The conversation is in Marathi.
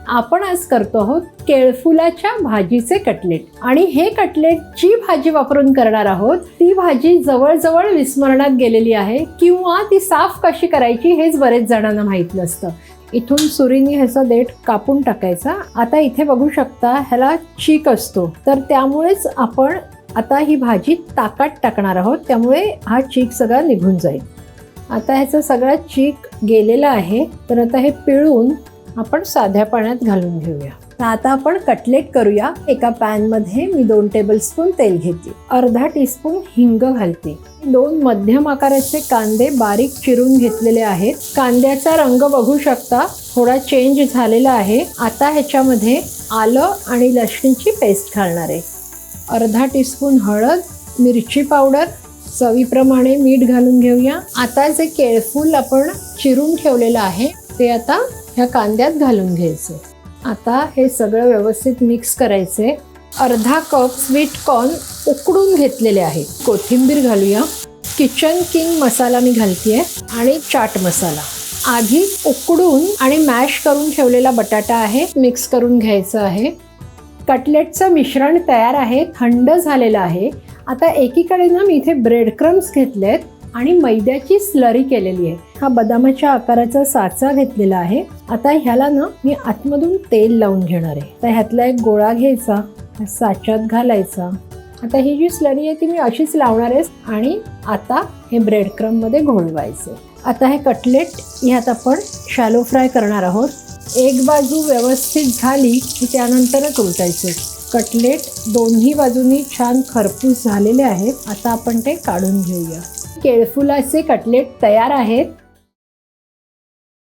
आपण आज करतो आहोत केळफुलाच्या भाजीचे कटलेट आणि हे कटलेट जी भाजी वापरून करणार आहोत ती भाजी जवळजवळ विस्मरणात गेलेली आहे किंवा ती साफ कशी करायची हेच बरेच जणांना माहीत नसतं. इथून सुरीने ह्याचा देठ कापून टाकायचा. आता इथे बघू शकता ह्याला चीक असतो, तर त्यामुळेच आपण आता ही भाजी ताकात टाकणार आहोत, त्यामुळे हा चीक सगळा निघून जाईल. आता ह्याचा सगळा चीक गेलेला आहे, तर आता हे पिळून आपण साध्या पाण्यात घालून घेऊया. तर आता आपण कटलेट करूया. एका पॅनमध्ये मी 2 टेबलस्पून तेल घेते, अर्धा टीस्पून हिंग घालते, 2 मध्यम आकाराचे कांदे बारीक चिरून घेतलेले आहेत. कांद्याचा रंग बघू शकता थोडा चेंज झालेला आहे. आता ह्याच्यामध्ये आलं आणि लसणीची पेस्ट घालणार आहे. अर्धा टीस्पून हळद, मिरची पावडर, चवीप्रमाणे मीठ घालून घेऊया. आता जे केळफूल आपण चिरून ठेवलेलं आहे ते आता ह्या कांद्यात घालून घ्यायचे. आता हे सगळं व्यवस्थित मिक्स करायचे. अर्धा कप स्वीट कॉर्न उकडून घेतलेले आहे. कोथिंबीर घालूया. किचन किंग मसाला मी घालते आणि चाट मसाला. आधी उकडून आणि मॅश करून ठेवलेला बटाटा आहे, मिक्स करून घ्यायचं आहे. कटलेटचं मिश्रण तयार आहे, थंड झालेलं आहे. आता एकीकडे ना मी इथे ब्रेड क्रम्स घेतलेत आणि मैद्याची स्लरी केलेली आहे. हा बदामाच्या आकाराचा साचा घेतलेला आहे. आता ह्याला ना मी आतमधून तेल लावून घेणार आहे. तर ह्यातला एक गोळा घ्यायचा, साच्यात घालायचा. आता ही जी स्लरी आहे ती मी अशीच लावणार आहे आणि आता हे ब्रेड क्रम्समध्ये घोळवायचे. आता हे कटलेट ह्यात आपण शॅलो फ्राय करणार आहोत. एक बाजू व्यवस्थित झाली की त्यानंतरच उलटायचे. कटलेट दोन्ही बाजूनी छान खरपूस झालेले आहेत. आता आपण ते काढून घेऊया. केळफुलाचे कटलेट तयार आहेत.